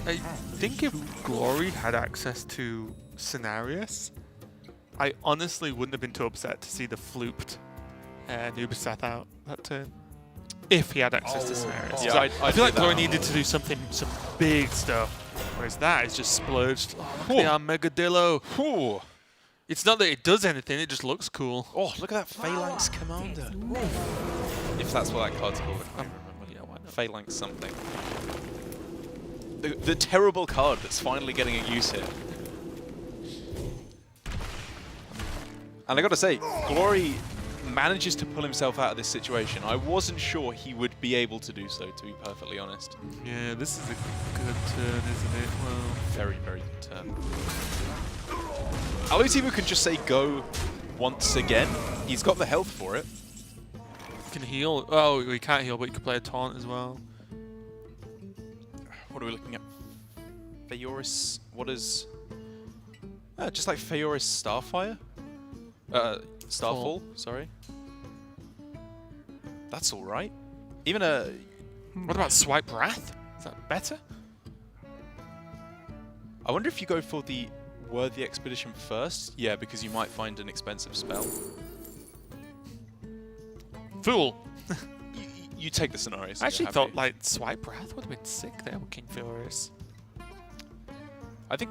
think if Glory had access to Scenarius, I honestly wouldn't have been too upset to see the flooped Nubasath out that turn. If he had access to Scenarius. Yeah, So I'd I do feel like that. Glory needed to do some big stuff, whereas that is just splurged. Oh, look at the Armagadillo. Ooh. It's not that it does anything, it just looks cool. Oh, look at that Phalanx Commander. If that's what that card's called, I can't remember. Yeah, why not? Phalanx something. The terrible card that's finally getting a use here. And I gotta say, Glory manages to pull himself out of this situation. I wasn't sure he would be able to do so, to be perfectly honest. Yeah, this is a good turn, isn't it? Well, Very, very good turn. Alutemu can just say go once again. He's got the health for it. can heal. Oh, we can't heal, but you can play a taunt as well. What are we looking at? Feoris. What is... just like Feoris Starfire? Starfall, sorry. That's alright. Even a... What about Swipe Wrath? Is that better? I wonder if you go for the Worthy Expedition first? Yeah, because you might find an expensive spell. Fool! You take the scenarios. I actually thought like Swipe Wrath would have been sick there with King Feoris. I think...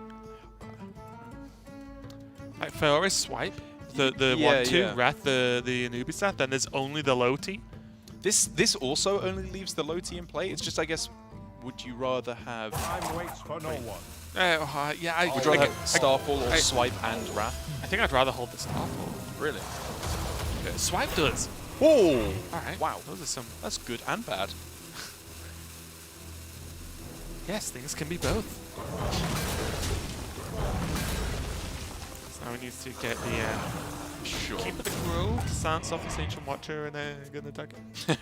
Like Feoris Swipe, the Yeah, 1/2 yeah. Wrath, the Anubisat, then there's only the Loti. This also only leaves the Loti in play. It's just, I guess, would you rather have... Time waits for no one. Yeah, I Would you rather have Starfall or Swipe and Wrath? I think I'd rather hold the Starfall. Really? Swipe does. Oh! Alright. Wow. Those are some... That's good and bad. Yes, things can be both. So now we need to get the Sure. Keeper the Grove, Sans off this Ancient Watcher, and then gonna attack it.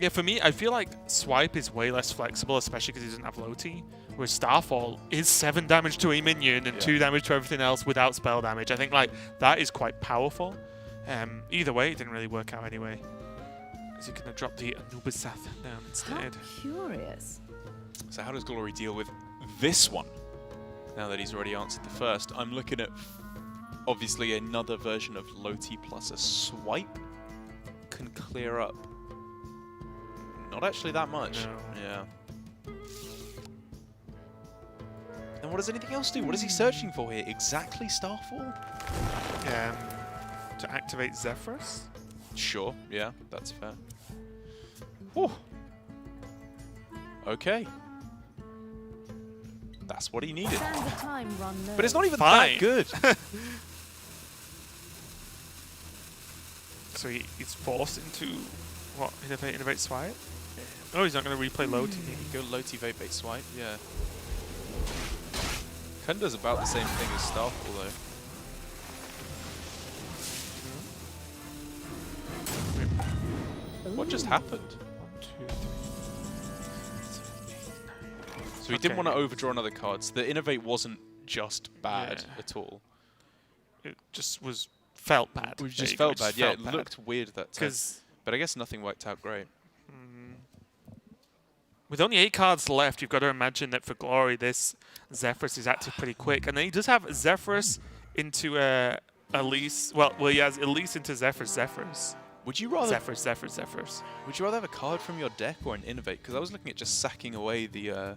Yeah, for me, I feel like Swipe is way less flexible, especially because he doesn't have Loti. Whereas Starfall is 7 damage to a minion and 2 damage to everything else without spell damage. I think like that is quite powerful. Either way, it didn't really work out anyway. Because you're going to drop the Anubisath down How instead. curious. So how does Glory deal with this one? Now that he's already answered the first, I'm looking at obviously another version of Loti plus a Swipe can clear up. Not actually that much. No. Yeah. And what does anything else do? What is he searching for here? Exactly Starfall? To activate Zephyrus? Sure, yeah, that's fair. Whew. Okay. That's what he needed. Stand the time run low. But it's not even Fine. that good. So he's forced into, what, Innovate Swipe? Oh, he's not going to replay Loti. Go Loti Vapate Swipe, yeah. Kind of does about the same thing as Starfall, though. What just happened? 1, 2, 3. So he didn't Okay. want to overdraw another card. So the Innovate wasn't just bad Yeah. at all. It just felt bad. It There just you go, felt bad. Yeah, it bad. looked weird that time. 'Cause But I guess nothing worked out great. with only 8 cards left, you've got to imagine that for Glory, this Zephyrus is active pretty quick. And then he does have Zephyrus into Elise. Well, he has Elise into Zephyrus. Would you rather Zephyrus. Would you rather have a card from your deck or an Innovate? Because I was looking at just sacking away the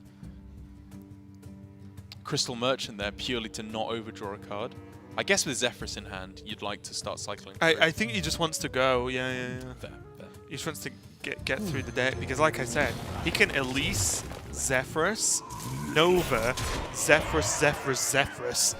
Crystal Merchant there purely to not overdraw a card. I guess with Zephyrus in hand, you'd like to start cycling through. I think he just wants to go. Yeah. Fair, fair. He just wants to get through the deck because, like I said, he can Elise, Zephyrus, Nova, Zephyrus,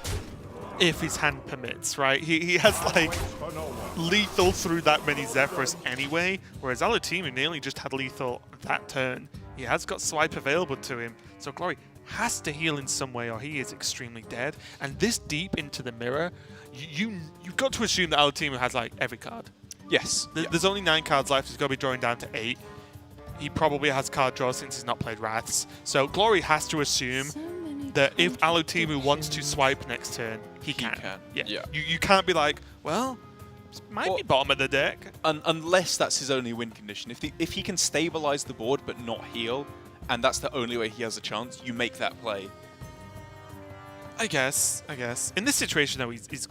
if his hand permits, right? He has like For no one. lethal through that many Zephyrus anyway, whereas Alutemu nearly just had lethal that turn. He has got Swipe available to him, so Glory has to heal in some way or he is extremely dead. And this deep into the mirror, you've got to assume that Alutemu has like every card. Yes. There's only 9 cards left. He's got to be drawing down to 8. he probably has card draw since he's not played Wraths. So Glory has to assume So many that if Alutemu contradictions. wants to swipe next turn, he can. Yeah. You can't be like, well, this might be bottom of the deck. Unless that's his only win condition. If he can stabilize the board but not heal, and that's the only way he has a chance, you make that play. I guess. In this situation, though, he's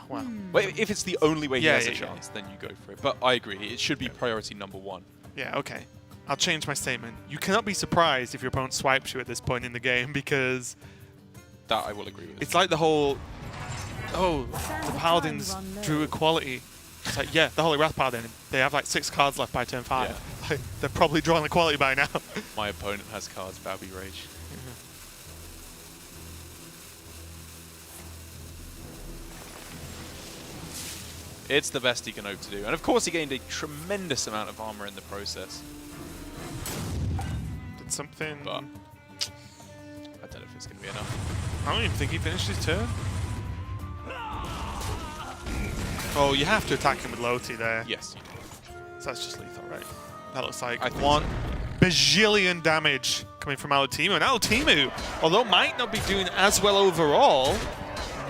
well. Well, if it's the only way he Yeah, has a yeah, chance, then you go for it. But I agree, it should be priority number one. Yeah, okay. I'll change my statement. You cannot be surprised if your opponent swipes you at this point in the game because That I will agree with. it's like the whole, the Paladins drew equality. It's like, yeah, the Holy Wrath Paladin, they have like 6 cards left by turn 5. Yeah. Like, they're probably drawing equality by now. My opponent has cards, Babby Rage. It's the best he can hope to do. And of course he gained a tremendous amount of armor in the process. Did something... But I don't know if it's going to be enough. I don't even think he finished his turn. Oh, you have to attack him with Loti there. Yes. So that's just lethal, right? That looks like I think 1 bajillion damage coming from Alutemu. And Alutemu, although might not be doing as well overall,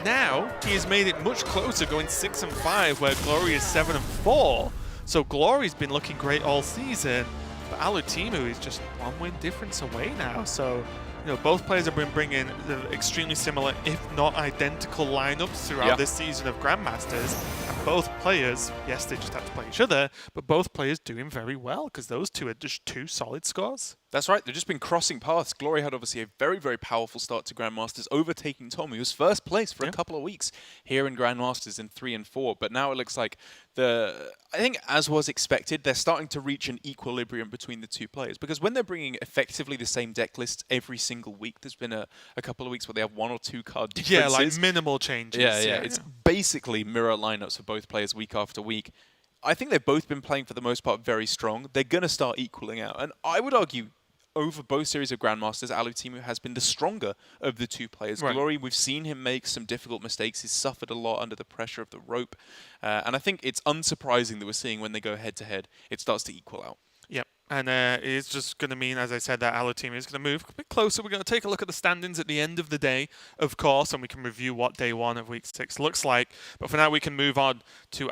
now he has made it much closer, going 6 and 5, where Glory is 7 and 4. So Glory's been looking great all season, but Alutemu is just 1 win difference away now. So, you know, both players have been bringing extremely similar, if not identical, lineups throughout this season of Grandmasters. And both players, yes, they just have to play each other, but both players doing very well because those two are just 2 solid scores. That's right, they've just been crossing paths. Glory had obviously a very, very powerful start to Grandmasters, overtaking Tom, who was first place for a couple of weeks here in Grandmasters in 3 and 4. But now it looks like I think as was expected, they're starting to reach an equilibrium between the two players. Because when they're bringing effectively the same deck lists every single week, there's been a couple of weeks where they have 1 or 2 card differences. Yeah, like minimal changes. Yeah. It's basically mirror lineups for both players week after week. I think they've both been playing for the most part very strong. They're going to start equaling out. And I would argue over both series of Grandmasters, Alutemu has been the stronger of the two players. Right. Glory, we've seen him make some difficult mistakes. He's suffered a lot under the pressure of the rope. And I think it's unsurprising that we're seeing when they go head-to-head, it starts to equal out. Yep. And it's just going to mean, as I said, that Alutemu is going to move a bit closer. We're going to take a look at the standings at the end of the day, of course, and we can review what day 1 of week 6 looks like. But for now, we can move on to our